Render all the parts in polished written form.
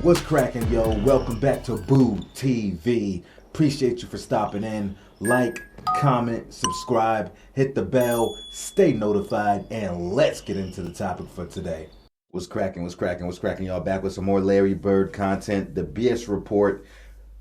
What's cracking, yo? Welcome back to Boo TV. Appreciate you for stopping in. Like, comment, subscribe, hit the bell, stay notified, and let's get into the topic for today. What's cracking, y'all? Back with some more Larry Bird content. The BS Report,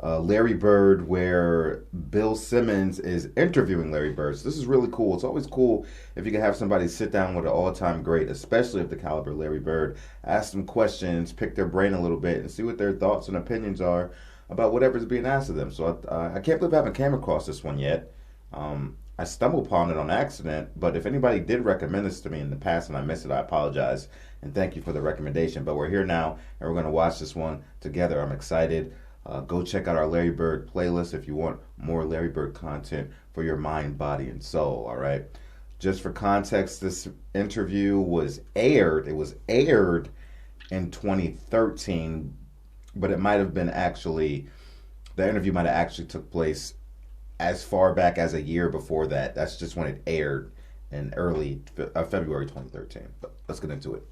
Larry Bird, where Bill Simmons is interviewing Larry Bird. So this is really cool. It's always cool if you can have somebody sit down with an all-time great, especially of the caliber of Larry Bird, ask them questions, pick their brain a little bit, and see what their thoughts and opinions are about whatever's being asked of them. So I can't believe I haven't came across this one yet. I stumbled upon it on accident, but if anybody did recommend this to me in the past and I missed it, I apologize, and thank you for the recommendation. But we're here now, and we're going to watch this one together. I'm excited. Go check out our Larry Bird playlist if you want more Larry Bird content for your mind, body, and soul, all right? Just for context, this interview was aired. It was aired in 2013, but it might have been actually, the interview might have actually took place as far back as a year before that. That's just when it aired in early February 2013. But let's get into it.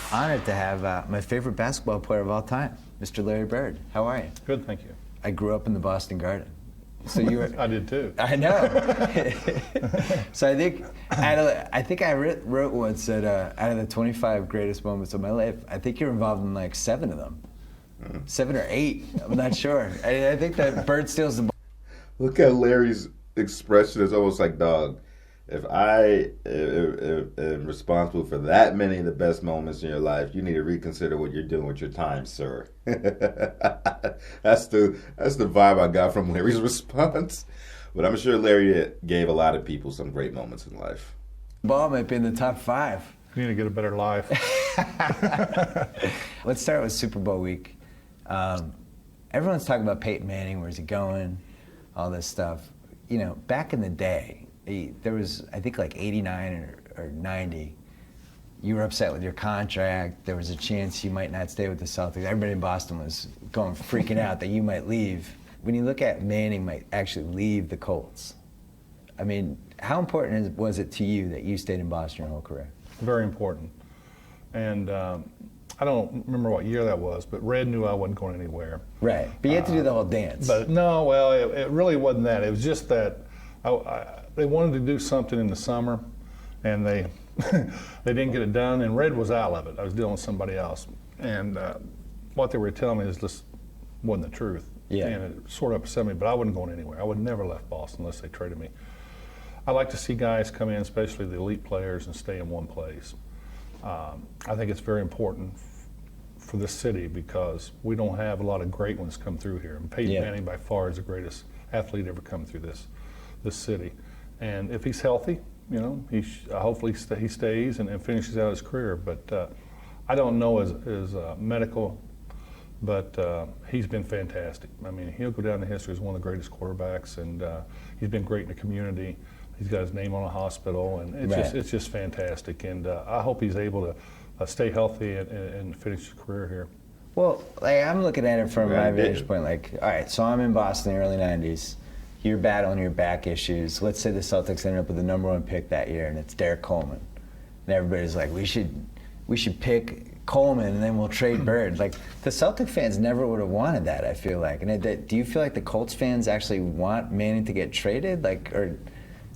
Honored to have my favorite basketball player of all time, Mr. Larry Bird. How are you? Good, thank you. I grew up in the Boston Garden. So you were. I did too. I know. So I think I wrote once that out of the 25 greatest moments of my life, I think you're involved in like 7 of them. 7 or 8. I'm not sure. I think that Bird steals the ball. Look at Larry's expression. It's almost like, dog, if I am responsible for that many of the best moments in your life, you need to reconsider what you're doing with your time, sir. That's the vibe I got from Larry's response. But I'm sure Larry gave a lot of people some great moments in life. Ball might be in the top 5. You need to get a better life. Let's start with Super Bowl week. Everyone's talking about Peyton Manning, where's he going, all this stuff. You know, back in the day, there was, I think, like 89 or 90. You were upset with your contract. There was a chance you might not stay with the Celtics. Everybody in Boston was freaking out that you might leave. When you look at Manning might actually leave the Colts, I mean, how important was it to you that you stayed in Boston your whole career? Very important. And I don't remember what year that was, but Red knew I wasn't going anywhere. Right, but you had to do the whole dance. But no, well, it really wasn't that. It was just that they wanted to do something in the summer, and they they didn't get it done, and Red was out of it. I was dealing with somebody else. And what they were telling me is this wasn't the truth. Yeah. And it sort of upset me, but I wasn't going anywhere. I would never left Boston unless they traded me. I like to see guys come in, especially the elite players, and stay in one place. I think it's very important for this city because we don't have a lot of great ones come through here. And Peyton Manning by far is the greatest athlete ever come through this city. And if he's healthy, you know, hopefully he stays and finishes out his career. But I don't know his medical, but he's been fantastic. I mean, he'll go down in history as one of the greatest quarterbacks, and he's been great in the community. He's got his name on a hospital, and it's just fantastic. And I hope he's able to stay healthy and finish his career here. Well, like, I'm looking at it from my vantage point. Like, all right, so I'm in Boston in the early '90s. You're battling your back issues. Let's say the Celtics ended up with the #1 pick that year, and it's Derek Coleman, and everybody's like, we should pick Coleman, and then we'll trade Bird. Like, the Celtic fans never would have wanted that, I feel like. And do you feel like the Colts fans actually want Manning to get traded? Like, or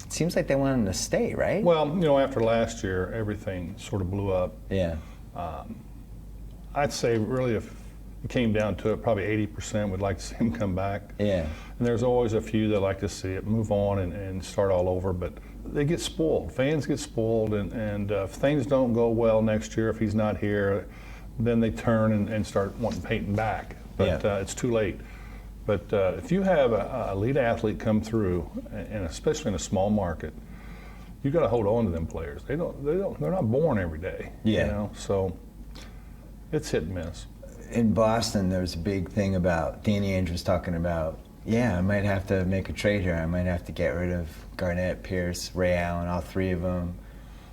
it seems like they want him to stay, right? Well, you know, after last year, everything sort of blew up. Yeah. I'd say really if it came down to it, probably 80% would like to see him come back. Yeah. And there's always a few that like to see it move on and start all over, but they get spoiled. Fans get spoiled, and if things don't go well next year, if he's not here, then they turn and start wanting Peyton back. But it's too late. But if you have a elite athlete come through, and especially in a small market, you got to hold on to them players. They're not born every day. Yeah. You know, so it's hit and miss. In Boston, there was a big thing about Danny Ainge was talking about. Yeah, I might have to make a trade here. I might have to get rid of Garnett, Pierce, Ray Allen, all 3 of them.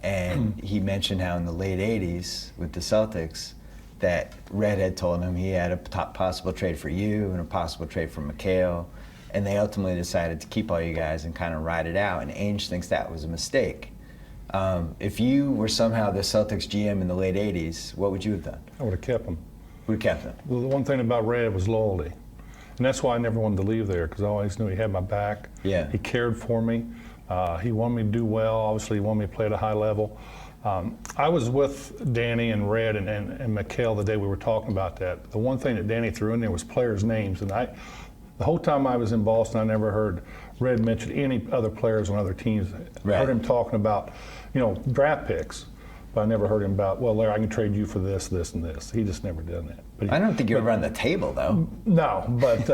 And he mentioned how in the late '80s with the Celtics, that Red had told him he had a possible trade for you and a possible trade for McHale, and they ultimately decided to keep all you guys and kind of ride it out. And Ainge thinks that was a mistake. If you were somehow the Celtics GM in the late 80s, what would you have done? I would have kept him. Would have kept him. Well, the one thing about Red was loyalty. And that's why I never wanted to leave there, because I always knew he had my back. Yeah. He cared for me. He wanted me to do well. Obviously, he wanted me to play at a high level. I was with Danny and Red and Mikhail the day we were talking about that. The one thing that Danny threw in there was players' names. And the whole time I was in Boston, I never heard Red mention any other players on other teams. Right. I heard him talking about, draft picks. But I never heard him about, well, Larry, I can trade you for this, this, and this. He just never did that. But I don't think you're ever on the table, though. No, but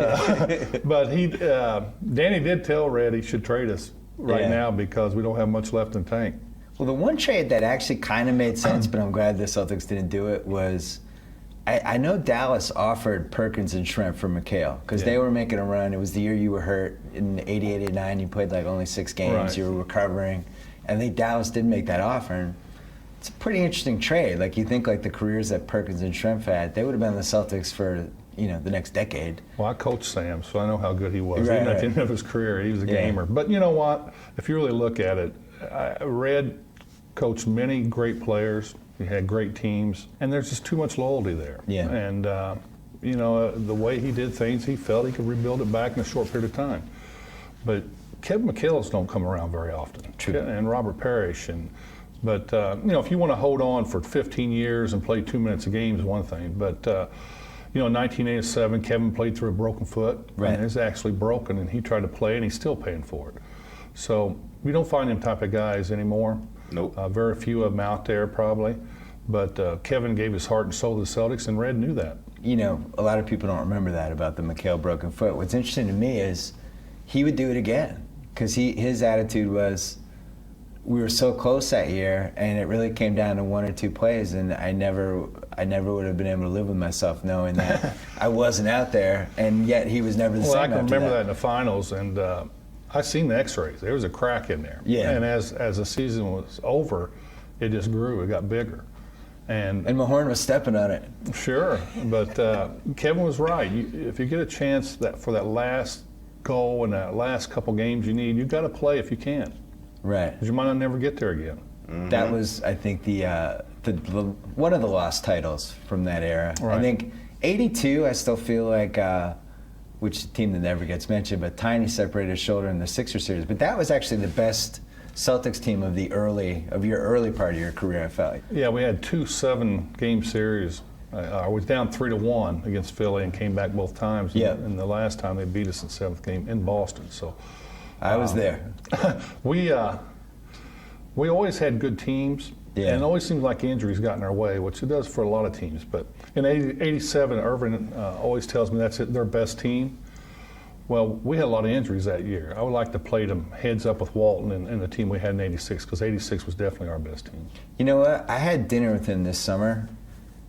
Danny did tell Red he should trade us right now because we don't have much left in the tank. Well, the one trade that actually kind of made sense, but I'm glad the Celtics didn't do it, was I know Dallas offered Perkins and Schrempf for Mikhail because they were making a run. It was the year you were hurt. In 88, 89, you played like only 6 games. Right. You were recovering. And I think Dallas did make that offer. And it's a pretty interesting trade. Like, you think like the careers that Perkins and Schrempf had, they would have been in the Celtics for, the next decade. Well, I coached Sam, so I know how good he was. Right, Even at the end of his career, he was a gamer. But you know what? If you really look at it, Red coached many great players. He had great teams, and there's just too much loyalty there. Yeah. And, the way he did things, he felt he could rebuild it back in a short period of time. But Kevin McHale's don't come around very often. True. And Robert Parrish. But if you want to hold on for 15 years and play 2 minutes a game is one thing. But, in 1987, Kevin played through a broken foot. Right. And it's actually broken, and he tried to play, and he's still paying for it. So we don't find them type of guys anymore. Nope. Very few of them out there, probably. But Kevin gave his heart and soul to the Celtics, and Red knew that. A lot of people don't remember that about the Mikhail broken foot. What's interesting to me is he would do it again because his attitude was, we were so close that year, and it really came down to 1 or 2 plays, and I never would have been able to live with myself knowing that I wasn't out there, and yet he was never the same. Well, I can after remember that in the finals, and I seen the X-rays. There was a crack in there. Yeah. And as the season was over, it just grew. It got bigger. And Mahorn was stepping on it. Sure, but Kevin was right. If you get a chance for that last goal and that last couple games you need, you've got to play if you can. Right. Because you might not never get there again. Mm-hmm. That was, I think, the one of the lost titles from that era. Right. I think 82, I still feel like, which team that never gets mentioned, but Tiny separated his shoulder in the Sixers series. But that was actually the best Celtics team of your early part of your career, I felt like. Yeah, we had 2 7-game series. I was down 3-1 against Philly and came back both times. Yeah. And the last time they beat us in the 7th game in Boston. So I was there. We always had good teams. Yeah. And it always seems like injuries got in our way, which it does for a lot of teams. But in 87, Irvin always tells me that's their best team. Well, we had a lot of injuries that year. I would like to play them heads up with Walton and the team we had in 86, because 86 was definitely our best team. You know what? I had dinner with him this summer,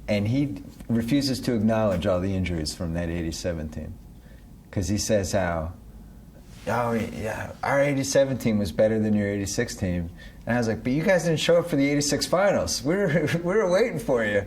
and he refuses to acknowledge all the injuries from that 87 team. Because he says how, our 87 team was better than your 86 team. And I was like, but you guys didn't show up for the 86 finals. We were waiting for you.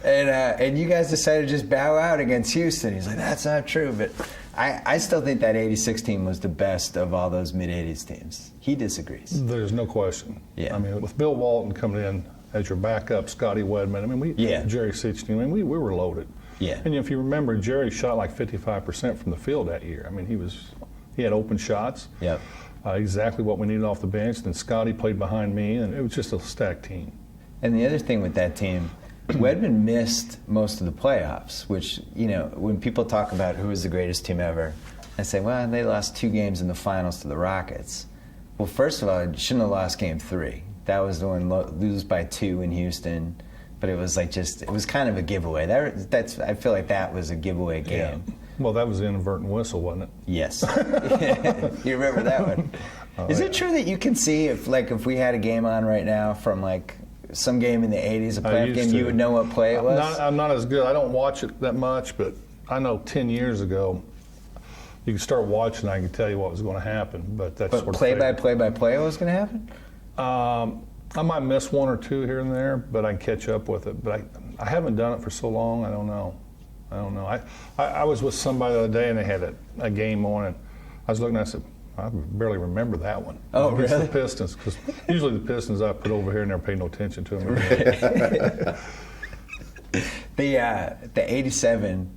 And you guys decided to just bow out against Houston. He's like, that's not true. But I still think that 86 team was the best of all those mid-80s teams. He disagrees. There's no question. Yeah. I mean, with Bill Walton coming in as your backup, Scotty Wedman, Jerry Sitchner, we were loaded. Yeah. And if you remember, Jerry shot like 55% from the field that year. I mean, he had open shots. Yep. Exactly what we needed off the bench. Then Scotty played behind me, and it was just a stacked team. And the other thing with that team, Wedman missed most of the playoffs, which, when people talk about who was the greatest team ever, I say, well, they lost 2 games in the finals to the Rockets. Well, first of all, it shouldn't have lost game 3. That was the one, lose by 2 in Houston. But it was it was kind of a giveaway. I feel like that was a giveaway game. Yeah. Well, that was the inadvertent whistle, wasn't it? Yes. You remember that one. Is it true that you can see if we had a game on right now from some game in the 80s, a playoff game, you would know what play it was? I'm not as good. I don't watch it that much, but I know 10 years ago, you could start watching, I can tell you what was going to happen. But play-by-play was going to happen? I might miss 1 or 2 here and there, but I can catch up with it. But I haven't done it for so long, I don't know. I was with somebody the other day, and they had a game on, and I was looking, I said, I barely remember that one. Oh, Against really? The Pistons, because usually the Pistons I put over here and never pay no attention to them. The 87,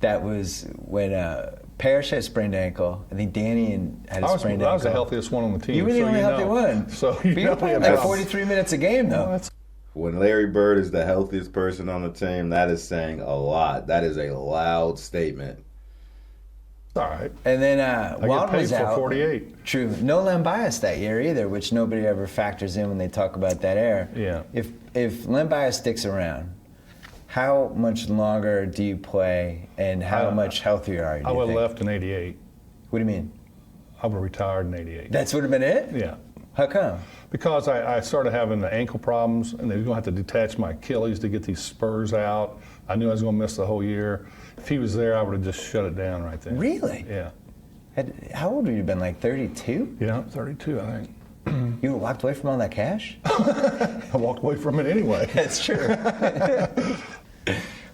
that was when Parrish had a sprained ankle. I think Danny had a sprained ankle. I was the healthiest one on the team. You were the only healthy one. So but you were playing like 43 minutes a game, though. When Larry Bird is the healthiest person on the team, that is saying a lot. That is a loud statement. All right. And then get Wald paid was for out. 48. True. No Len Bias that year either, which nobody ever factors in when they talk about that era. Yeah. If Len Bias sticks around, how much longer do you play, and how much healthier are you? I would have left in 88. What do you mean? I would have retired in 88. That's would have been it? Yeah. How come? Because I started having the ankle problems, and they were going to have to detach my Achilles to get these spurs out. I knew I was going to miss the whole year. If he was there, I would have just shut it down right there. Really? Yeah. How old would you have been, like 32? Yeah, 32, I think. You walked away from all that cash? I walked away from it anyway. That's true.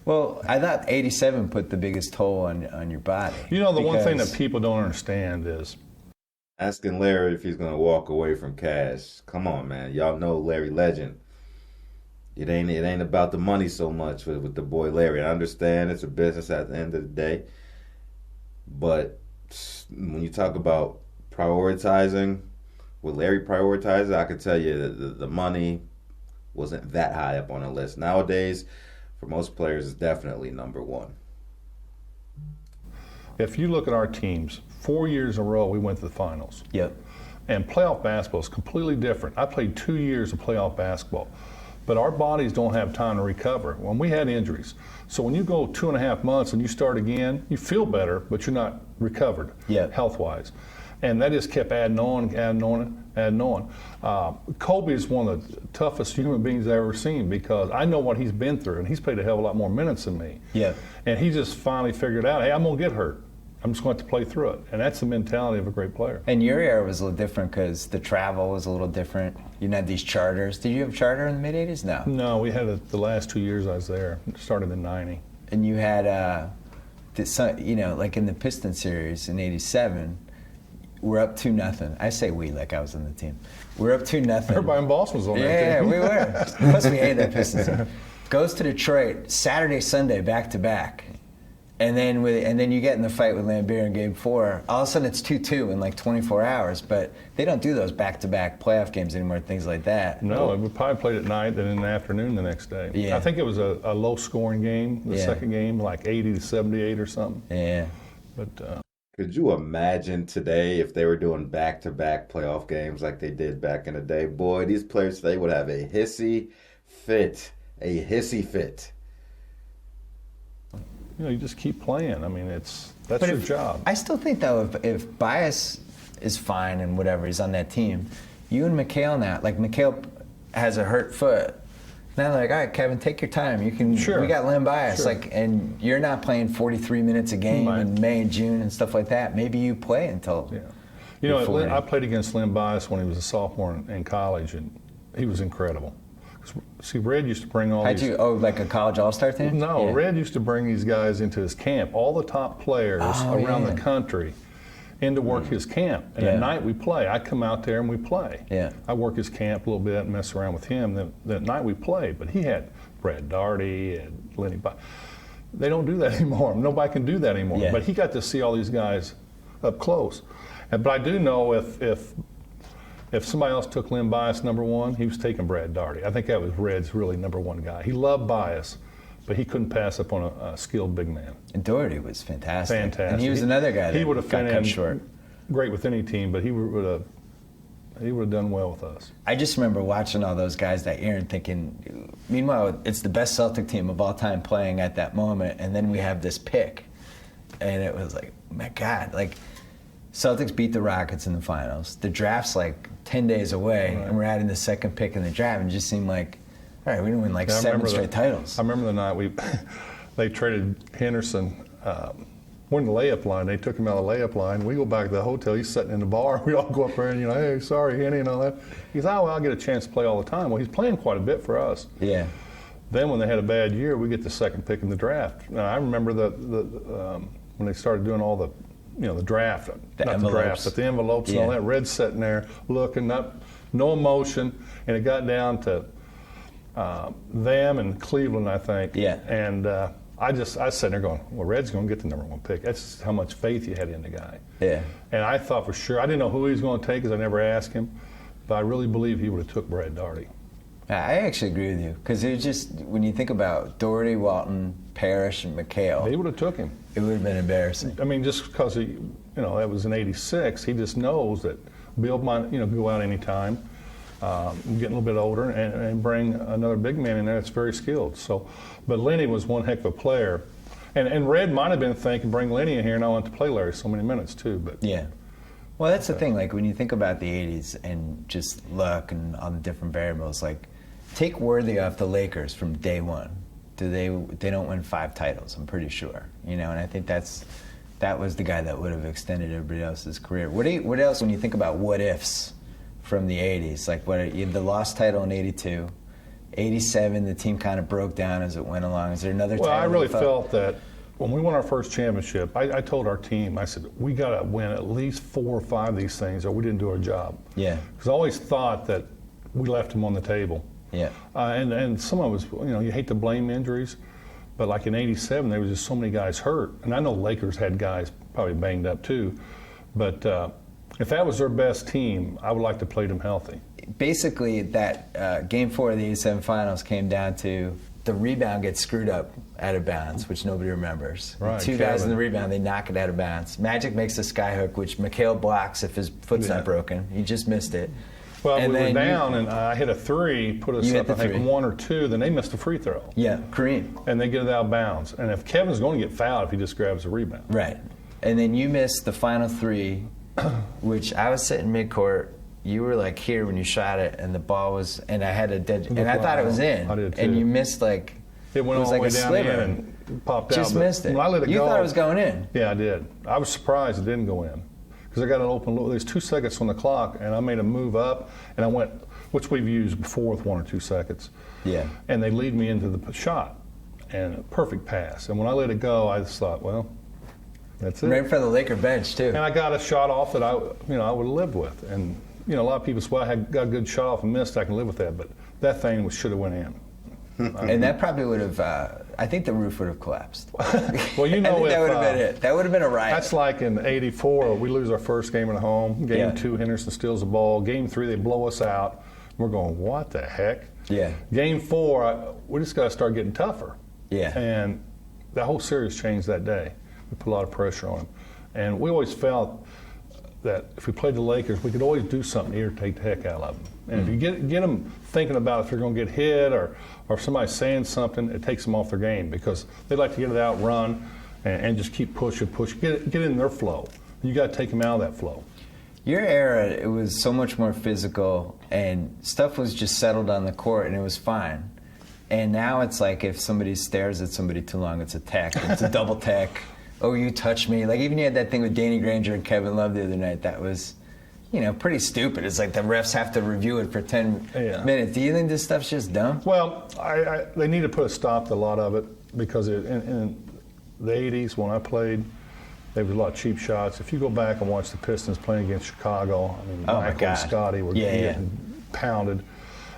Well, I thought 87 put the biggest toll on your body. You know, the one thing that people don't understand is Asking Larry if he's going to walk away from cash. Come on, man. Y'all know Larry Legend. It ain't about the money so much with the boy Larry. I understand it's a business at the end of the day. But when you talk about prioritizing, what Larry prioritizes, I can tell you that the money wasn't that high up on the list. Nowadays, for most players, it's definitely number one. if you look at our teams, 4 years in a row we went to the finals. Yep. And playoff basketball is completely different. I played 2 years of playoff basketball, but our bodies don't have time to recover when we had injuries. So when you go 2.5 months and you start again, you feel better, but you're not recovered health-wise. And that just kept adding on. Kobe is one of the toughest human beings I've ever seen because I know what he's been through, and he's played a hell of a lot more minutes than me. Yeah. And he just finally figured out, hey, I'm going to get hurt. I'm just going to have to play through it. And that's the mentality of a great player. And your era was a little different because the travel was a little different. You didn't have these charters. Did you have charter in the mid-'80s? No. No, we had it the last 2 years I was there. It started in '90. And you had, like in the Piston series in '87, we're up 2-0. I say we like I was on the team. We're up 2-0. Everybody in Boston was on that Yeah, team. we were. Plus we hated that Pistons team. Goes to Detroit, Saturday, Sunday, back-to-back. And then you get in the fight with Lambeer in Game 4. All of a sudden it's 2-2 in like 24 hours. But they don't do those back-to-back playoff games anymore, things like that. No, we probably played at night, then in the afternoon the next day. Yeah. I think it was a low-scoring game, the second game, like 80-78 or something. Yeah. But could you imagine today if they were doing back-to-back playoff games like they did back in the day? Boy, these players today would have a hissy fit. A hissy fit. you just keep playing. I mean, that's your job. I still think, though, if Bias is fine and whatever, he's on that team, you and McHale now, like McHale has a hurt foot. Now they're like, all right, Kevin, take your time. You can. Sure. We got Len Bias, Sure. and you're not playing 43 minutes a game Right. in May and June and stuff like that. Maybe you play until. Yeah. you're 40. I played against Len Bias when he was a sophomore in college, and he was incredible. See, Red used to bring all How'd these. you? Oh, like a college all-star team? No, Yeah. Red used to bring these guys into his camp, all the top players around the country, in to work his camp. And at night we play. I come out there and we play. Yeah. I work his camp a little bit and mess around with him. Then at night we play. But he had Brad Daugherty and Lenny Bias. They don't do that anymore. Nobody can do that anymore. Yeah. But he got to see all these guys up close. But I do know if somebody else took Len Bias number one, he was taking Brad Daugherty. I think that was Red's really number one guy. He loved Bias, but he couldn't pass up on a skilled big man. And Daugherty was fantastic. Fantastic. And he was another guy that he would have got fit cut in short. great with any team, but he would have done well with us. I just remember watching all those guys that year and thinking, meanwhile, it's the best Celtic team of all time playing at that moment, and then we have this pick. And it was like, my God, like, Celtics beat the Rockets in the finals. The draft's like 10 days away, and we're adding the second pick in the draft, and it just seemed like, all right, we didn't win like 7 straight titles. I remember the night they traded Henderson. We're in the layup line. They took him out of the layup line. We go back to the hotel. He's sitting in the bar. We all go up there and, hey, sorry, Henny, and all that. He's, oh, well, I'll get a chance to play all the time. Well, he's playing quite a bit for us. Yeah. Then when they had a bad year, we get the second pick in the draft. Now, I remember when they started doing all the the draft, not envelopes. the draft, but the envelopes and all that. Red's sitting there looking, no emotion, and it got down to them and Cleveland, I think. Yeah. And I was sitting there going, well, Red's going to get the number 1 pick. That's just how much faith you had in the guy. Yeah. And I thought for sure, I didn't know who he was going to take because I never asked him, but I really believe he would have took Brad Daugherty. I actually agree with you, because it was just, when you think about Daugherty, Walton, Parrish, and McHale, He would have took him. it would have been embarrassing. I mean, just because that was in '86, he just knows that Bill might, go out anytime, getting a little bit older, and bring another big man in there that's very skilled. So, but Lenny was one heck of a player, and Red might have been thinking, bring Lenny in here, and I want to play Larry so many minutes too. But Yeah. Well, that's the thing. Like, when you think about the '80s and just luck and all the different variables, like, take Worthy off the Lakers from day one. They don't win 5 titles, I'm pretty sure. And I think that was the guy that would have extended everybody else's career. What else, when you think about what ifs from the '80s? Like, the lost title in '82, '87, the team kind of broke down as it went along. Is there another title? Well, I really felt that when we won our first championship, I told our team, I said, we got to win at least 4 or 5 of these things, or we didn't do our job. Yeah. Because I always thought that we left them on the table. Yeah. And some of us, you hate to blame injuries, but like in '87, there was just so many guys hurt. And I know Lakers had guys probably banged up too, but if that was their best team, I would like to play them healthy. Basically, that Game 4 of the '87 finals came down to the rebound gets screwed up out of bounds, which nobody remembers. Right, 2 guys in Kevin. the rebound, they knock it out of bounds. Magic makes a skyhook, which McHale blocks if his foot's not broken. He just missed it. Well, And we were then down, and I hit a 3, put us You hit up, the I think, 3. 1 or 2, then they missed a free throw. Yeah, Kareem. And they get it out of bounds. And if Kevin's going to get fouled if he just grabs a rebound. Right. And then you missed the final 3, which I was sitting midcourt. You were like here when you shot it, and the ball was, and I had a dead, and I thought it was in. I did too. And you missed like, It went was all like the way a down sliver. in and popped out. Just but missed it. When I let it You go, thought it was going in. Yeah, I did. I was surprised it didn't go in because I got an open look. There's 2 seconds on the clock, and I made a move up, and I went, which we've used before with 1 or 2 seconds. Yeah. And they lead me into the shot, and a perfect pass. And when I let it go, I just thought, well, that's it. Right in front of the Laker bench too. And I got a shot off that I would have lived with. And a lot of people say, well, I got a good shot off and missed. I can live with that. But that thing should have went in. And that probably would have, I think the roof would have collapsed. Well, I think that would have been it. That would have been a riot. That's like in '84, we lose our first game at home. Game 2, Henderson steals the ball. Game 3, they blow us out. We're going, what the heck? Yeah. Game 4, we just got to start getting tougher. Yeah. And the whole series changed that day. We put a lot of pressure on them. And we always felt that if we played the Lakers, we could always do something to irritate the heck out of them. And if you get them thinking about if they're going to get hit or if somebody's saying something, it takes them off their game because they like to get it out, run, and just keep pushing, get in their flow. You got to take them out of that flow. Your era, it was so much more physical, and stuff was just settled on the court, and it was fine. And now it's like if somebody stares at somebody too long, it's a tech. It's a double tech. Oh, you touched me. Like, even you had that thing with Danny Granger and Kevin Love the other night. That was, pretty stupid. It's like the refs have to review it for 10 minutes. Do you think this stuff's just dumb? Well, they need to put a stop to a lot of it because in the 80s when I played, there was a lot of cheap shots. If you go back and watch the Pistons playing against Chicago, Michael and Scotty were getting pounded.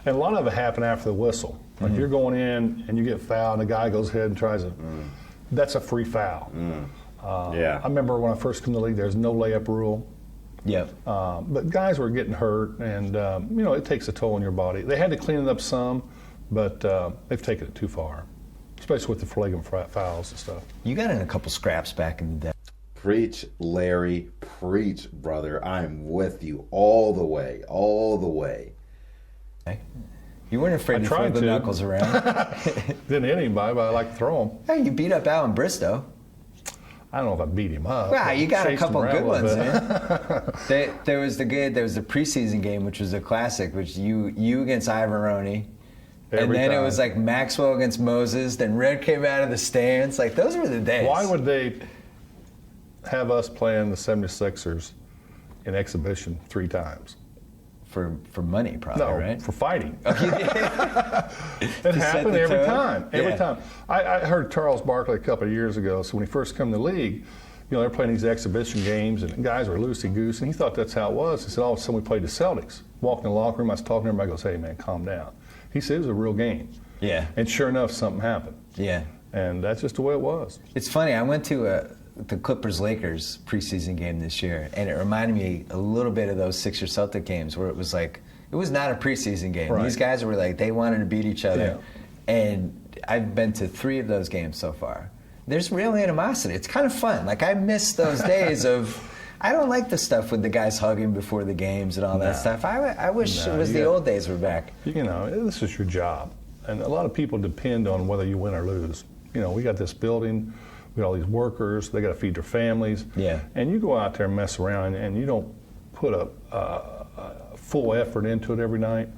And a lot of it happened after the whistle. Like you're going in and you get fouled and the guy goes ahead and tries to, that's a free foul. I remember when I first came to the league, there's no layup rule. Yep. But guys were getting hurt and, it takes a toll on your body. They had to clean it up some, but they've taken it too far, especially with the flagrant fouls and stuff. You got in a couple scraps back in the day. Preach, Larry, preach, brother. I'm with you all the way, all the way. You weren't afraid to throw the knuckles around. Didn't hit anybody, but I like to throw them. Hey, you beat up Alan Bristow. I don't know if I beat him up. Well, you got a couple good ones, man. man. There was the preseason game, which was a classic, which you against Ivoroni. And then it was like Maxwell against Moses. Then Red came out of the stands. Like, those were the days. Why would they have us playing the 76ers in exhibition 3 times? For money, probably, right? No, for fighting. It It happened every time. Every time. I heard Charles Barkley a couple of years ago, so when he first came to the league, they're playing these exhibition games, and guys were loosey-goose, and he thought that's how it was. He said, all of a sudden we played the Celtics. Walked in the locker room, I was talking to everybody, goes, hey, man, calm down. He said it was a real game. Yeah. And sure enough, something happened. Yeah. And that's just the way it was. It's funny, I went to the Clippers-Lakers preseason game this year, and it reminded me a little bit of those Sixers-Celtic games where it was like, it was not a preseason game. Right. These guys were like, they wanted to beat each other. Yeah. And I've been to 3 of those games so far. There's real animosity. It's kind of fun. Like, I miss those days of, I don't like the stuff with the guys hugging before the games and all that stuff. I wish it was the old days were back. This is your job. And a lot of people depend on whether you win or lose. We got this building, we got all these workers, they got to feed their families. Yeah. And you go out there and mess around, and you don't put a full effort into it every night.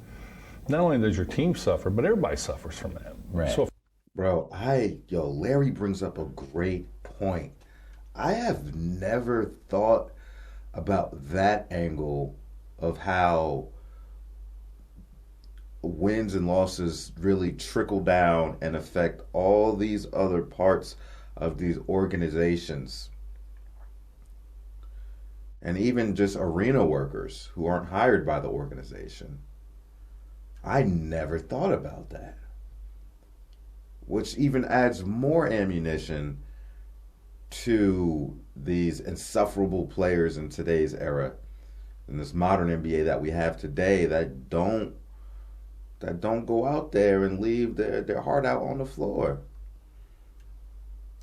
Not only does your team suffer, but everybody suffers from that. Right. So Bro, Larry brings up a great point. I have never thought about that angle of how wins and losses really trickle down and affect all these other parts of these organizations. And even just arena workers who aren't hired by the organization. I never thought about that. Which even adds more ammunition to these insufferable players in today's era, in this modern NBA that we have today, that don't go out there and leave their heart out on the floor.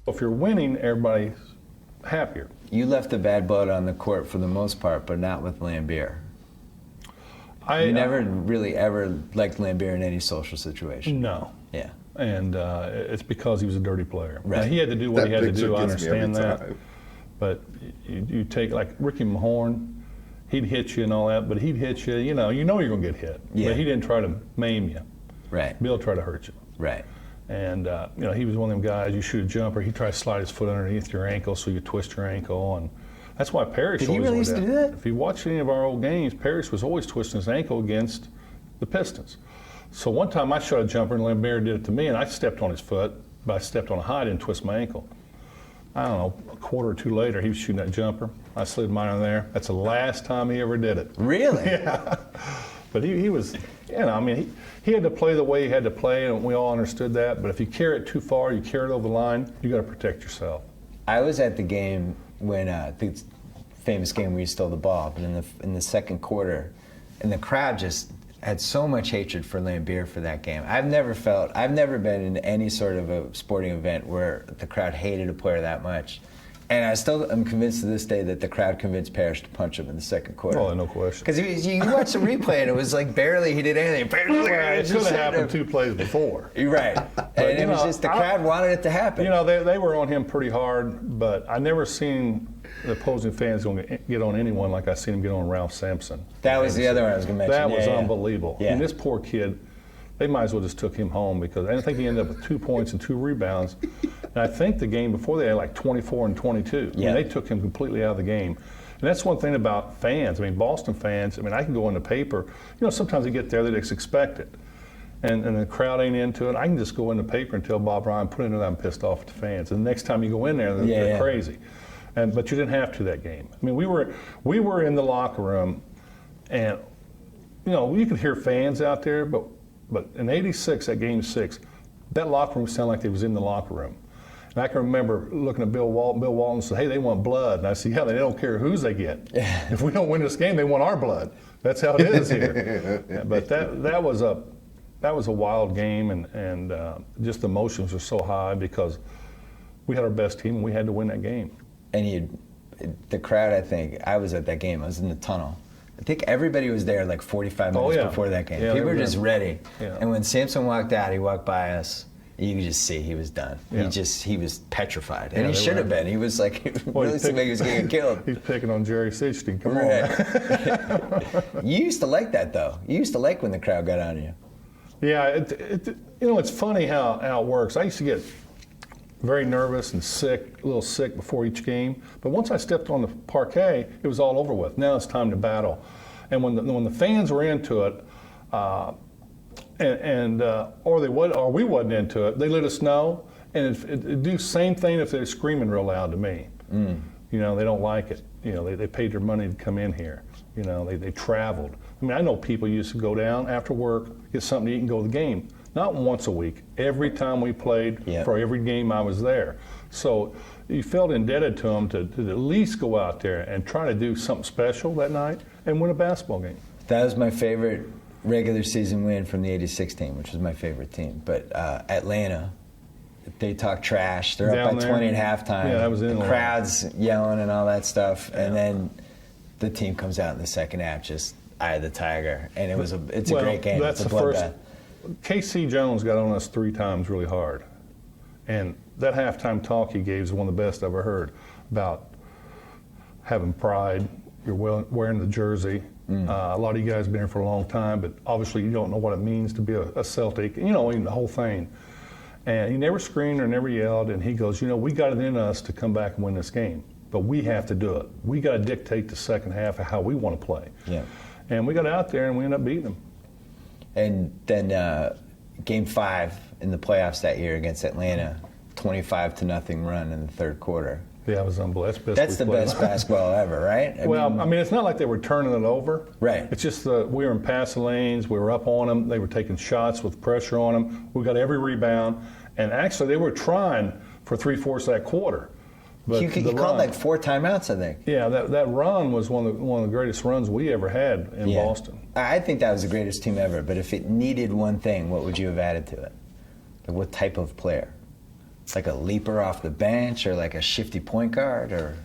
if you're winning, everybody's happier. You left the bad blood on the court for the most part, but not with Lambier. You never really ever liked Lambier in any social situation. No. Yeah. And it's because he was a dirty player. Right. Now, he had to do what he had to do. I That picture gets me understand every that. time. But you take, like Ricky Mahorn, he'd hit you and all that, but he'd hit you, you're going to get hit. Yeah. But he didn't try to maim you. Right. Bill tried to hurt you. Right. And, he was one of them guys, you shoot a jumper, he'd try to slide his foot underneath your ankle so you twist your ankle. And that's why Parrish Did he always really used to do that? If you watch any of our old games, Parrish was always twisting his ankle against the Pistons. So one time I shot a jumper and Lambert did it to me, and I stepped on his foot, but I stepped on a high and twist my ankle. I don't know, a quarter or two later, he was shooting that jumper. I slid mine on there. That's the last time he ever did it. Really? Yeah. But he was, he had to play the way he had to play, and we all understood that. But if you carry it too far, you carry it over the line, you got to protect yourself. I was at the game when the famous game where you stole the ball, but in the second quarter, and the crowd just had so much hatred for Lambier for that game. I've never been in any sort of a sporting event where the crowd hated a player that much. And I still am convinced to this day that the crowd convinced Parrish to punch him in the second quarter. Oh, no question. Because you watch the replay and it was like barely he did anything. It could have happened 2 plays before. You're right. And it was just the crowd wanted it to happen. They were on him pretty hard, but I never seen the opposing fans going to get on anyone like I seen him get on Ralph Sampson. That was the other one I was going to mention. That was unbelievable. Yeah. And this poor kid, they might as well just took him home because I think he ended up with 2 points and 2 rebounds. And I think the game before they had like 24 and 22. Yeah. I mean, they took him completely out of the game. And that's one thing about fans. I mean, Boston fans, I can go in the paper. Sometimes they get there, they just expect it. And the crowd ain't into it. I can just go in the paper and tell Bob Ryan, put in that I'm pissed off at the fans. And the next time you go in there, they're crazy. But you didn't have to that game. I mean, we were in the locker room, and you could hear fans out there, but in '86 at Game 6, that locker room sounded like they was in the locker room. And I can remember looking at Bill Walton. Bill Walton said, "Hey, they want blood." And I said, "Yeah, they don't care whose they get. If we don't win this game, they want our blood. That's how it is here." Yeah, but that was a wild game, and just the emotions were so high because we had our best team and we had to win that game. And the crowd, I was at that game. I was in the tunnel. I think everybody was there like 45 minutes before that game. Yeah, people were just ready. Yeah. And when Sampson walked out, he walked by us. You could just see he was done. Yeah. He was petrified. Yeah, And he should have been. He was like, really seemed like he was getting killed. He's picking on Jerry Sitchton. Come on. You used to like that, though. You used to like when the crowd got on you. Yeah, it's funny how it works. I used to get very nervous and a little sick before each game. But once I stepped on the parquet, it was all over with. Now it's time to battle. And when the fans were into it, or we wasn't into it, they let us know, and it'd do the same thing if they were screaming real loud to me. You know, they don't like it. You know, they paid their money to come in here. You know, they traveled. I mean, I know people used to go down after work, get something to eat, and go to the game. Not once a week. Every time we played, for every game I was there. So you felt indebted to them to at least go out there and try to do something special that night and win a basketball game. That was my favorite regular season win from the '86 team, which was my favorite team. But Atlanta, they talk trash. They're Down up by there. 20 at halftime. Yeah, that was in the the crowd's yelling and all that stuff. And then the team comes out in the second half, just eye of the tiger. And it's a great game. That's it's a the first. bloodbath. K.C. Jones got on us 3 times really hard. And that halftime talk he gave is one of the best I've ever heard about having pride. You're wearing the jersey. A lot of you guys have been here for a long time, but obviously you don't know what it means to be a Celtic, you know, the whole thing. And he never screamed or never yelled, and he goes, you know, we got it in us to come back and win this game, but we have to do it. We got to dictate the second half of how we want to play. Yeah. And we got out there and we ended up beating them. And then Game 5 in the playoffs that year against Atlanta, 25-0 run in the third quarter. Yeah, it was unbelievable. That's the best basketball ever, right? I mean, it's not like they were turning it over. Right. It's just we were in passing lanes. We were up on them. They were taking shots with pressure on them. We got every rebound. And actually, they were trying for 3/4 of that quarter. But you called like 4 timeouts, I think. Yeah, that run was one of the greatest runs we ever had in Boston. I think that was the greatest team ever. But if it needed one thing, what would you have added to it? Like what type of player? Like a leaper off the bench, or like a shifty point guard, or?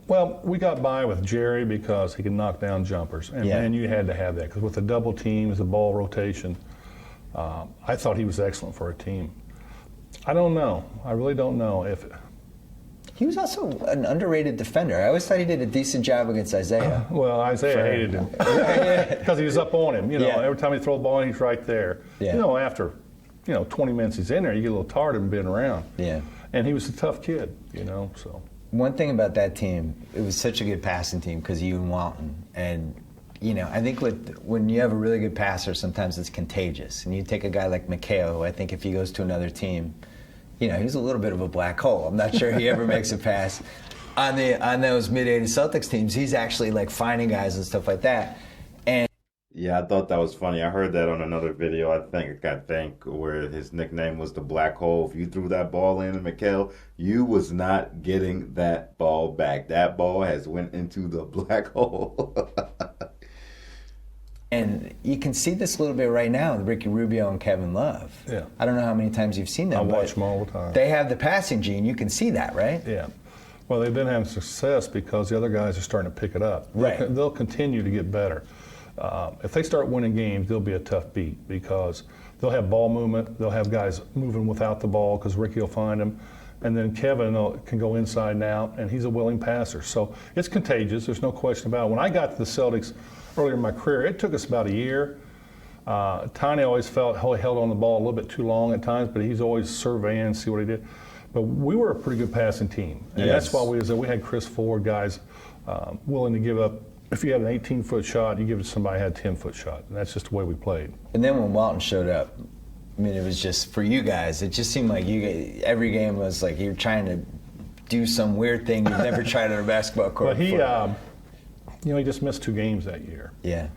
Well, we got by with Jerry because he could knock down jumpers, and you had to have that because with the double teams, the ball rotation, I thought he was excellent for a team. I don't know. I really don't know if. He was also an underrated defender. I always thought he did a decent job against Isaiah. Well, Isaiah hated him because he was up on him. You know, every time he throw the ball in, he's right there. Yeah. You know, after 20 minutes he's in there, you get a little tired of him being around. Yeah. And he was a tough kid, you know. So one thing about that team, it was such a good passing team because of you and Walton. And I think when you have a really good passer, sometimes it's contagious. And you take a guy like McHale, who I think if he goes to another team, he's a little bit of a black hole. I'm not sure he ever makes a pass. On those mid-'80s Celtics teams, he's actually like finding guys and stuff like that. And yeah, I thought that was funny. I heard that on another video, I think, where his nickname was the Black Hole. If you threw that ball in, Mikhail, you was not getting that ball back. That ball has went into the black hole. And you can see this a little bit right now with Ricky Rubio and Kevin Love. Yeah. I don't know how many times you've seen them. I watch them all the time. They have the passing gene. You can see that, right? Yeah. Well, they've been having success because the other guys are starting to pick it up. Right. They'll continue to get better. If they start winning games, they'll be a tough beat because they'll have ball movement. They'll have guys moving without the ball because Ricky will find them. And then Kevin can go inside and out, and he's a willing passer. So it's contagious. There's no question about it. When I got to the Celtics earlier in my career, it took us about a year. Tiny always felt he held on the ball a little bit too long at times, but he's always surveying and see what he did. But we were a pretty good passing team. And that's why we had Chris Ford, guys willing to give up. If you had an 18-foot shot, you give it to somebody who had a 10-foot shot. And that's just the way we played. And then when Walton showed up, I mean, it was just, for you guys, it just seemed like every game was like you were trying to do some weird thing you've never tried on a basketball court But he, before. he just missed 2 games that year. Yeah.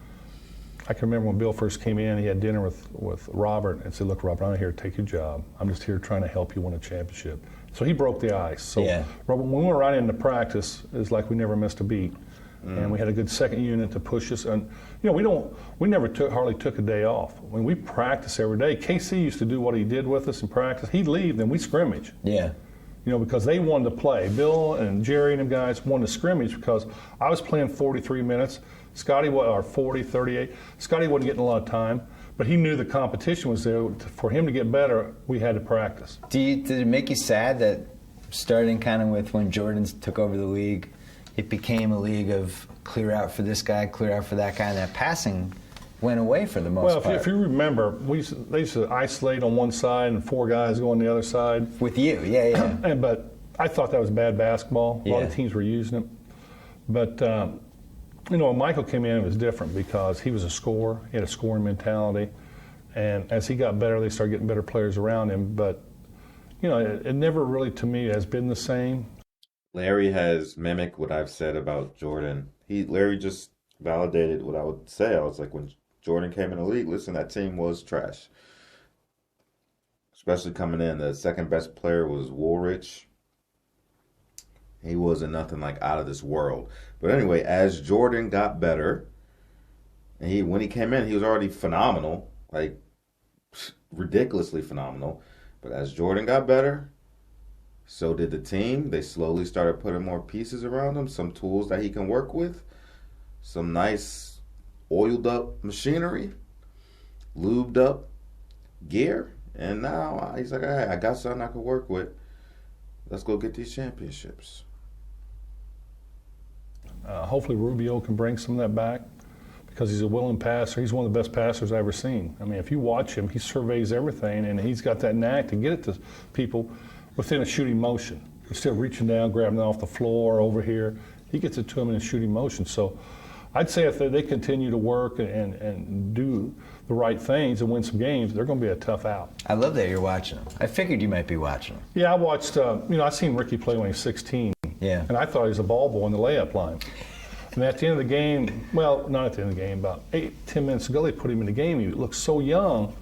I can remember when Bill first came in, he had dinner with Robert and said, look, Robert, I'm not here to take your job. I'm just here trying to help you win a championship. So he broke the ice. So Robert, when we went right into practice, it was like we never missed a beat. And we had a good second unit to push us. And, we never hardly took a day off. When we practice every day, KC used to do what he did with us in practice. He'd leave, then we'd scrimmage. Yeah. Because they wanted to play. Bill and Jerry and them guys wanted to scrimmage because I was playing 43 minutes. Scotty, or 40, 38. Scotty wasn't getting a lot of time, but he knew the competition was there. For him to get better, we had to practice. Did it make you sad that starting kind of with when Jordan took over the league, it became a league of clear out for this guy, clear out for that guy, and that passing went away for the most part? Well, if you remember, they used to isolate on one side and 4 guys go on the other side. With you, yeah. But I thought that was bad basketball. A lot of teams were using it. But, when Michael came in, it was different because he was a scorer. He had a scoring mentality. And as he got better, they started getting better players around him. But, it never really, to me, has been the same. Larry has mimicked what I've said about Jordan. Larry just validated what I would say. I was like, when Jordan came in the league, listen, that team was trash. Especially coming in, the second best player was Woolrich. He wasn't nothing like out of this world. But anyway, as Jordan got better, and when he came in, he was already phenomenal, like ridiculously phenomenal. But as Jordan got better, so did the team. They slowly started putting more pieces around him, some tools that he can work with, some nice oiled up machinery, lubed up gear. And now he's like, hey, I got something I can work with. Let's go get these championships. Hopefully Rubio can bring some of that back because he's a willing passer. He's one of the best passers I've ever seen. I mean, if you watch him, he surveys everything, and he's got that knack to get it to people within a shooting motion. Instead of reaching down, grabbing it off the floor over here, he gets it to him in a shooting motion. So I'd say if they continue to work and do the right things and win some games, they're going to be a tough out. I love that you're watching them. I figured you might be watching them. Yeah, I watched, I seen Ricky play when he was 16. Yeah. And I thought he was a ball boy in the layup line. And at the end of the game, well, not at the end of the game, about 8-10 minutes ago, they put him in the game. He looked so young.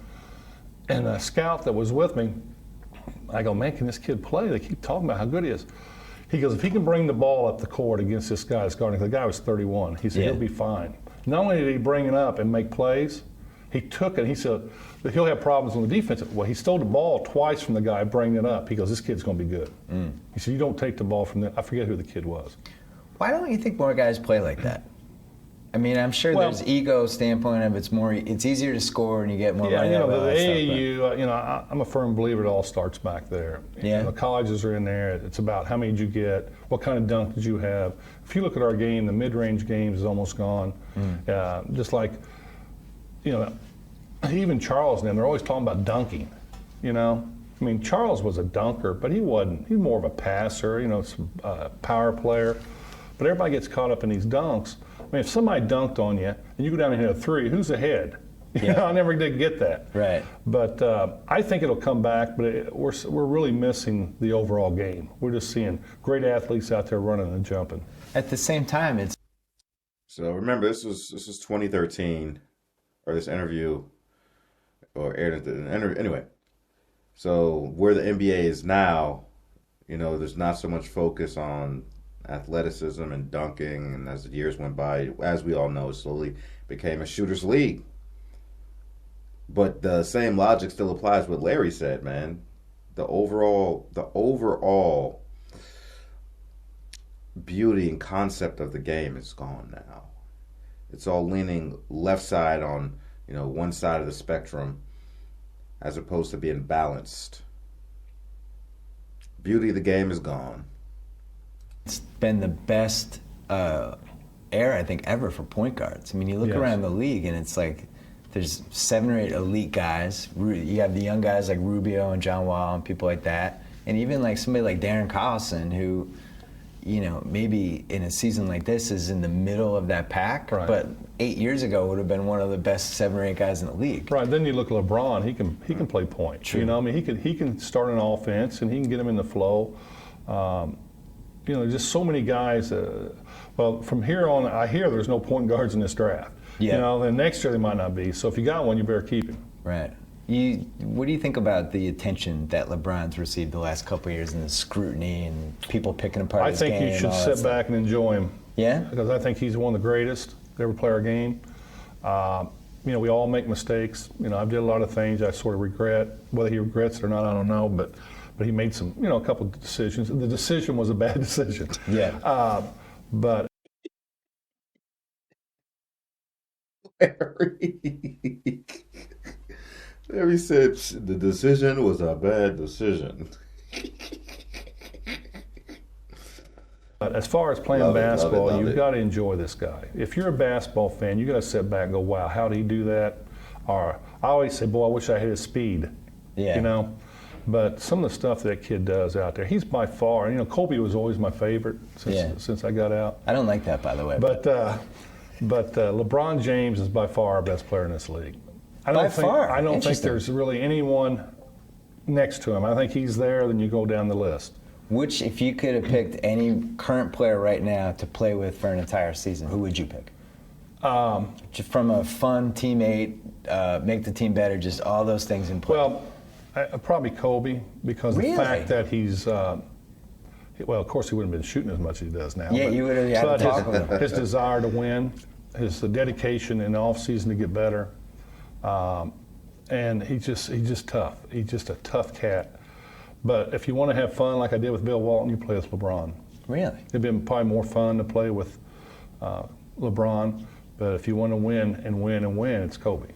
And a scout that was with me, I go, man, can this kid play? They keep talking about how good he is. He goes, if he can bring the ball up the court against this guy that's guarding, the guy was 31. He said, he'll be fine. Not only did he bring it up and make plays, he took it. He said, he'll have problems on the defense. Well, he stole the ball twice from the guy bringing it up. He goes, this kid's going to be good. He said, you don't take the ball from I forget who the kid was. Why don't you think more guys play like that? I mean, I'm sure there's ego standpoint of it's easier to score and you get more money. Yeah, the AAU, I'm a firm believer it all starts back there. Yeah. The colleges are in there. It's about how many did you get, what kind of dunk did you have. If you look at our game, the mid-range games is almost gone. Just like, even Charles and them, they're always talking about dunking, I mean, Charles was a dunker, but he wasn't. He's more of a passer, power player. But everybody gets caught up in these dunks. I mean, if somebody dunked on you and you go down and hit a three, who's ahead? I never did get that. Right. But I think it'll come back, but we're really missing the overall game. We're just seeing great athletes out there running and jumping. At the same time, it's... So remember, this was 2013, or this interview, or aired an interview. Anyway, so where the NBA is now, there's not so much focus on athleticism and dunking, and as the years went by, as we all know, it slowly became a shooter's league. But the same logic still applies what Larry said, man. The overall beauty and concept of the game is gone now. It's all leaning left side on, one side of the spectrum, as opposed to being balanced. Beauty of the game is gone. It's been the best era, I think, ever for point guards. I mean, you look around the league, and it's like there's 7 or 8 elite guys. You have the young guys like Rubio and John Wall and people like that. And even like somebody like Darren Collison, who, maybe in a season like this is in the middle of that pack, but 8 years ago would have been one of the best 7 or 8 guys in the league. Right. Then you look at LeBron. He can play point. True. I mean, he can start an offense and he can get them in the flow. Just so many guys. Well, from here on, I hear there's no point guards in this draft. Yeah. Then next year they might not be. So if you got one, you better keep him. Right. What do you think about the attention that LeBron's received the last couple of years and the scrutiny and people picking apart his game? I think you should sit back and enjoy him. Yeah? Because I think he's one of the greatest to ever play our game. We all make mistakes. I've did a lot of things I sort of regret. Whether he regrets it or not, I don't know. But he made some, a couple of decisions. The decision was a bad decision. Yeah. But Larry said the decision was a bad decision. But as far as playing basketball, you've got to enjoy this guy. If you're a basketball fan, you got to sit back and go, wow, how did he do that? Or I always say, boy, I wish I had his speed. Yeah. But some of the stuff that kid does out there, he's by far, Kobe was always my favorite since I got out. I don't like that, by the way. But LeBron James is by far our best player in this league. I don't think there's really anyone next to him. I think he's there, then you go down the list. Which, if you could have picked any current player right now to play with for an entire season, who would you pick? Just from a fun teammate, make the team better, just all those things in play. Well, probably Kobe, because Really? the fact that he's, well, of course he wouldn't have been shooting as much as he does now. Yeah, but- you would have had to talk with him. His desire to win, his dedication in the off season to get better, and he's just tough. He's just a tough cat. But if you want to have fun, like I did with Bill Walton, you play with LeBron. Really? It'd been probably more fun to play with LeBron. But if you want to win and win and win, it's Kobe.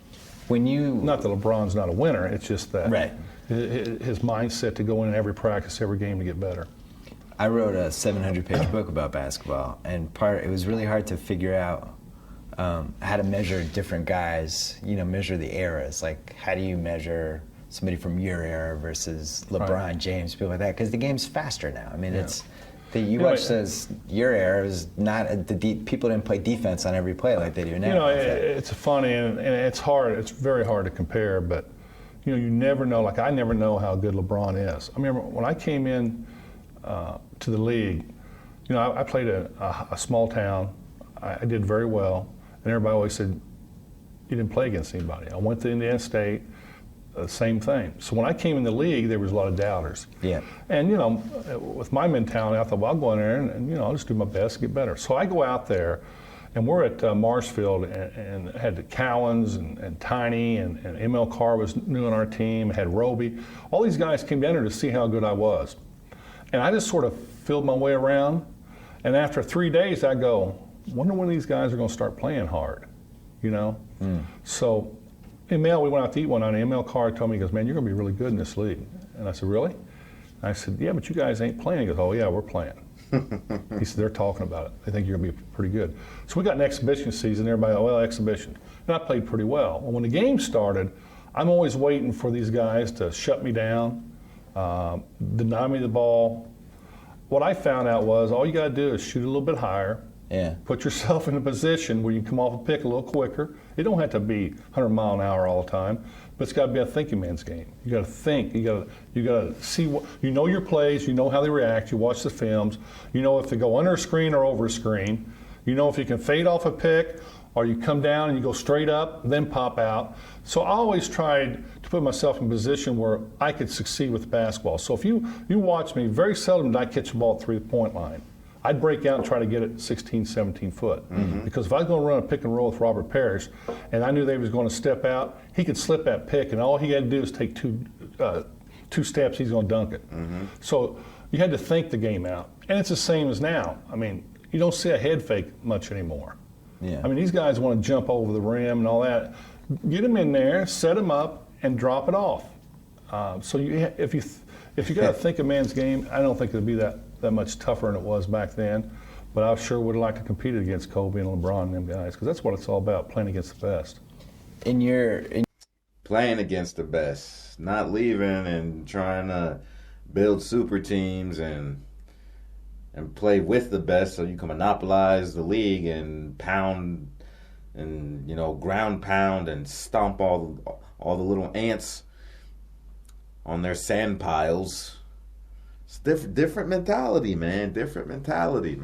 When you Not that LeBron's not a winner. It's just that Right. his mindset to go in every practice, every game to get better. I wrote a 700-page book about basketball, and it was really hard to figure out how to measure different guys. Measure the eras. Like, how do you measure somebody from your era versus LeBron Right. James, people like that? Because the game's faster now. I mean, Yeah. it's you watch your era is not people didn't play defense on every play like they do now. It's funny and it's hard. It's very hard to compare, but you never know. Like, I never know how good LeBron is. I remember when I came in to the league. I played a small town. I did very well, and everybody always said, "You didn't play against anybody." I went to Indiana State. Same thing. So when I came in the league, there was a lot of doubters. Yeah. And with my mentality, I thought, well, I'll go in there and I'll just do my best to get better. So I go out there, and we're at Marshfield, and had the Cowens and Tiny and ML Carr was new on our team. Had Roby. All these guys came down there to see how good I was, and I just sort of filled my way around. And after 3 days, I go, wonder when these guys are going to start playing hard, So. ML, we went out to eat one night, and ML Carr told me, he goes, man, you're going to be really good in this league. And I said, really? And I said, yeah, but you guys ain't playing. He goes, oh, yeah, we're playing. He said, they're talking about it. They think you're going to be pretty good. So we got an exhibition season. Everybody, well, exhibition. And I played pretty well. Well, when the game started, I'm always waiting for these guys to shut me down, deny me the ball. What I found out was all you got to do is shoot a little bit higher. Yeah. Put yourself in a position where you can come off a pick a little quicker. It don't have to be 100 mile an hour all the time, but it's got to be a thinking man's game. You got to think. You got to see what your plays. You know how they react. You watch the films. You know if they go under a screen or over a screen. You know if you can fade off a pick, or you come down and you go straight up, then pop out. So I always tried to put myself in a position where I could succeed with basketball. So if you watch me, very seldom did I catch the ball at 3-point line. I'd break out and try to get it 16, 17 foot. Mm-hmm. Because if I was going to run a pick and roll with Robert Parrish, and I knew they was going to step out, he could slip that pick, and all he had to do is take two steps, he's going to dunk it. Mm-hmm. So you had to think the game out. And it's the same as now. I mean, you don't see a head fake much anymore. Yeah. I mean, these guys want to jump over the rim and all that. Get them in there, set them up, and drop it off. So if you got to think a man's game, I don't think it'd be that much tougher than it was back then. But I sure would like to compete against Kobe and LeBron and them guys, because that's what it's all about, playing against the best. Playing against the best, not leaving and trying to build super teams and play with the best so you can monopolize the league and pound and ground pound and stomp all the little ants on their sand piles. It's different mentality, man. Different mentality.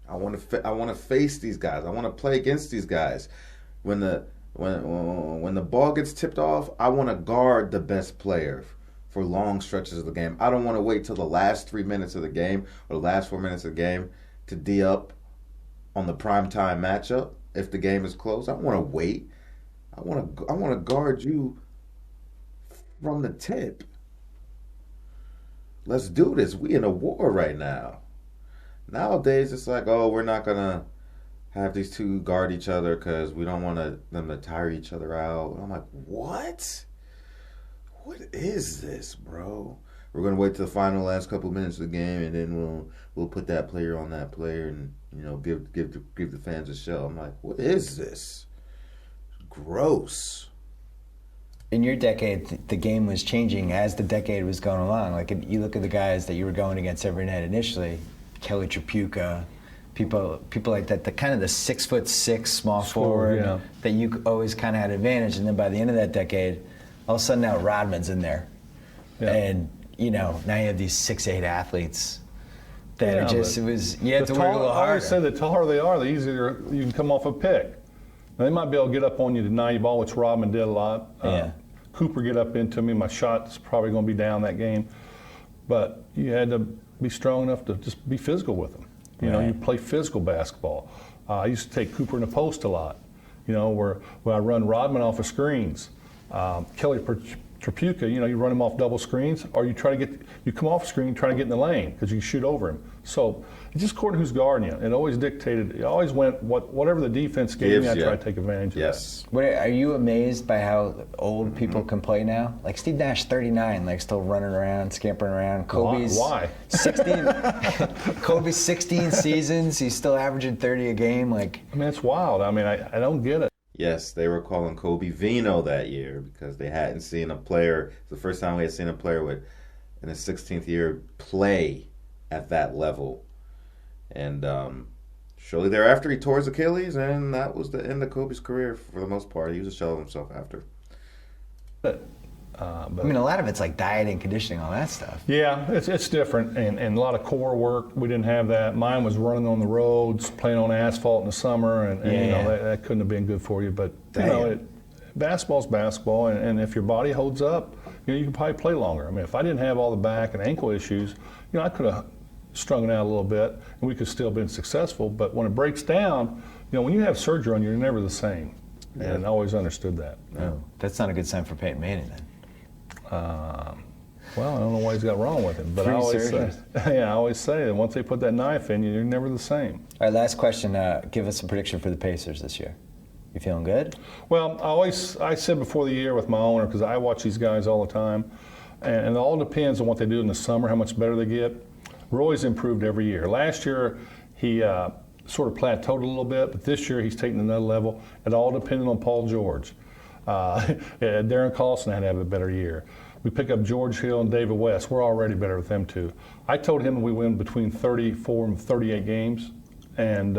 I want to face these guys. I want to play against these guys. When the ball gets tipped off, I want to guard the best player for long stretches of the game. I don't want to wait till the last 3 minutes of the game or the last 4 minutes of the game to D up on the primetime matchup if the game is close. I want to wait. I want to guard you from the tip. Let's do this. We in a war right now. Nowadays, it's like, oh, we're not going to have these two guard each other because we don't want them to tire each other out. And I'm like, what? What is this, bro? We're going to wait till the final last couple minutes of the game, and then we'll put that player on that player and, give the fans a show. I'm like, what is this? Gross. In your decade, the game was changing as the decade was going along. Like, if you look at the guys that you were going against every night initially, Kelly Tripucka, people like that, the kind of the 6'6" small forward, yeah, that you always kind of had advantage. And then by the end of that decade, all of a sudden now Rodman's in there. Yeah. And, you know, now you have these 6'8" athletes that Yeah, are just, you had to work a little I harder. always say the taller they are, the easier you can come off a pick. Now, they might be able to get up on you to deny you ball, which Rodman did a lot. Yeah. Cooper get up into me. My shot's probably going to be down that game. But you had to be strong enough to just be physical with them. You know, Right. you play physical basketball. I used to take Cooper in the post a lot, you know, where I run Rodman off of screens. Kelly Tripucka, you know, you run him off double screens, or you come off screen, try to get in the lane because you can shoot over him. So it's just according to who's guarding you. It always dictated, it always went, whatever the defense gave me, I try to take advantage of Yes. Wait, are you amazed by how old people can play now? Like Steve Nash, 39, like still running around, scampering around. Kobe's Why? 16. Kobe's 16 seasons. He's still averaging 30 a game. Like, I mean, it's wild. I mean, I don't get it. Yes, they were calling Kobe Vino that year because they hadn't seen a player. It's the first time we had seen a player in his 16th year play at that level. And shortly thereafter, he tore his Achilles, and that was the end of Kobe's career for the most part. He was a shell of himself after. I mean, a lot of it's like diet and conditioning, all that stuff. Yeah, it's different, and a lot of core work. We didn't have that. Mine was running on the roads, playing on asphalt in the summer, and you know that couldn't have been good for you. But you know, basketball's basketball, and if your body holds up, you know, you can probably play longer. I mean, if I didn't have all the back and ankle issues, you know, I could have strung it out a little bit, and we could still have been successful. But when it breaks down, you know, when you have surgery on you, you're never the same. Yeah. And I always understood that. Oh, that's not a good sign for Peyton Manning then. Well, I don't know what he's got wrong with him, but I always say that once they put that knife in you, you're never the same. All right, last question. Give us a prediction for the Pacers this year. You feeling good? Well, I said before the year with my owner, because I watch these guys all the time, and it all depends on what they do in the summer, how much better they get. Roy's improved every year. Last year, he sort of plateaued a little bit, but this year he's taken another level. It all depended on Paul George. Darren Collison had to have a better year. We pick up George Hill and David West. We're already better with them two. I told him we win between 34 and 38 games, and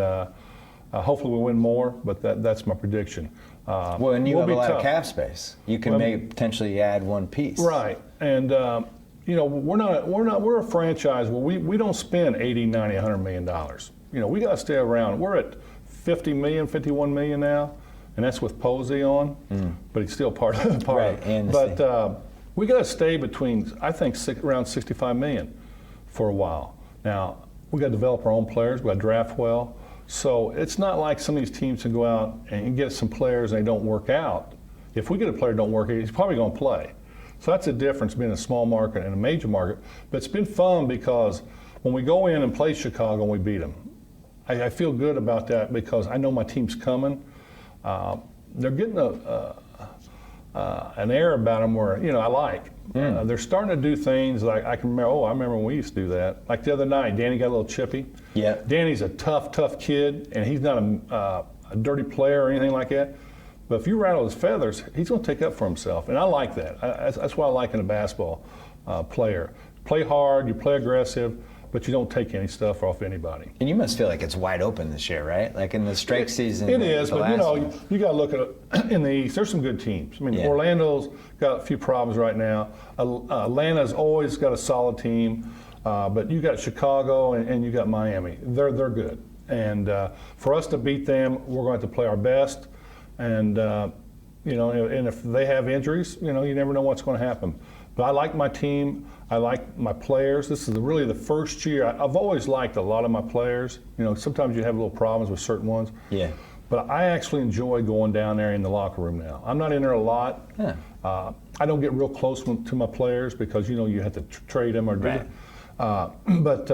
hopefully we'll win more, but that's my prediction. Well, and you we'll have a lot tough. of cap space. You can potentially add one piece. Right, and you know, we're a franchise where we don't spend 80, 90, 100 million dollars. You know, we got to stay around. We're at 50 million, 51 million now, and that's with Posey on, but he's still part of Right, it. But we got to stay between, I think, around 65 million for a while. Now, we got to develop our own players. We got to draft well. So it's not like some of these teams can go out and get some players and they don't work out. If we get a player that don't work out, he's probably going to play. So that's the difference being a small market and a major market. But it's been fun because when we go in and play Chicago and we beat them, I feel good about that because I know my team's coming. They're getting an air about them where, you know, I like. They're starting to do things like I remember when we used to do that. Like the other night, Danny got a little chippy. Yeah. Danny's a tough kid, and he's not a dirty player or anything like that. But if you rattle his feathers, he's going to take up for himself, and I like that. That's what I like in a basketball player. Play hard, you play aggressive, but you don't take any stuff off anybody. And you must feel like it's wide open this year, right? Like in the strike season. It is, but you know, one. you got to look at it in the East. There's some good teams. I mean, Orlando's got a few problems right now. Atlanta's always got a solid team, but you got Chicago and you got Miami. They're good, and for us to beat them, we're going to have to play our best. And you know, and if they have injuries, you know, you never know what's going to happen. But I like my team. I like my players. This is really the first year. I've always liked a lot of my players. You know, sometimes you have little problems with certain ones. Yeah. But I actually enjoy going down there in the locker room now. I'm not in there a lot. Huh. I don't get real close to my players because, you know, you have to trade them or do Right. But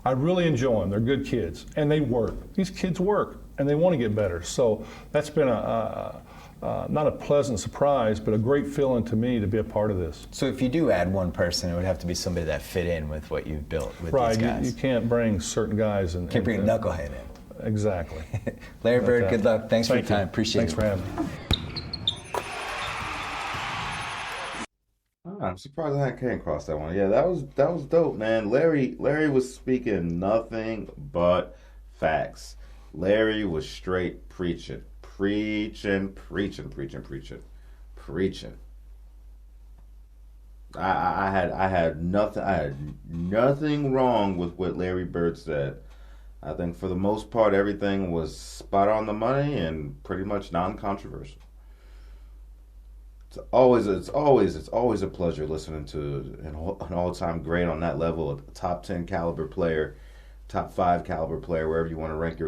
I really enjoy them. They're good kids, and they work. These kids work, and they want to get better. So that's been not a pleasant surprise, but a great feeling to me to be a part of this. So if you do add one person, it would have to be somebody that fit in with what you've built with Right, these guys. you can't bring certain guys and Can't bring a knucklehead in. Exactly. Larry Bird, good luck. Thanks for your Thank you. time. Appreciate Thanks it. for having me. I'm surprised I came across that one. Yeah, that was dope, man. Larry was speaking nothing but facts. Larry was straight preaching. I had nothing wrong with what Larry Bird said. I think for the most part everything was spot on the money and pretty much non-controversial. It's always a pleasure listening to an all-time great on that level, a top 10 caliber player, top 5 caliber player, wherever you want to rank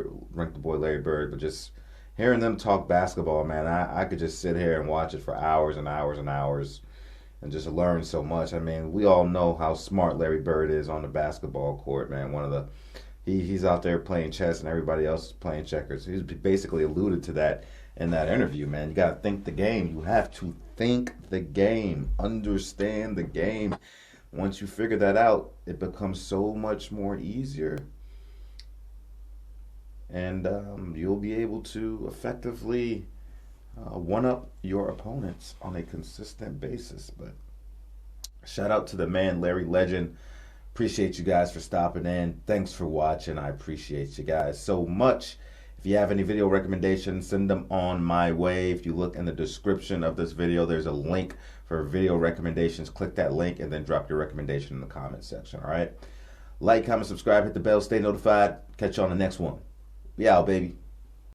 the boy Larry Bird. But just hearing them talk basketball, man, I could just sit here and watch it for hours and hours and hours and just learn so much. I mean, we all know how smart Larry Bird is on the basketball court, man. He's out there playing chess and everybody else is playing checkers. He's basically alluded to that in that interview, man. You got to think the game. You have to think the game, understand the game. Once you figure that out, it becomes so much more easier. And you'll be able to effectively one-up your opponents on a consistent basis. But shout out to the man, Larry Legend. Appreciate you guys for stopping in. Thanks for watching. I appreciate you guys so much. If you have any video recommendations, send them on my way. If you look in the description of this video, there's a link for video recommendations. Click that link and then drop your recommendation in the comment section, all right? Like, comment, subscribe, hit the bell, stay notified. Catch you on the next one. Be out, baby.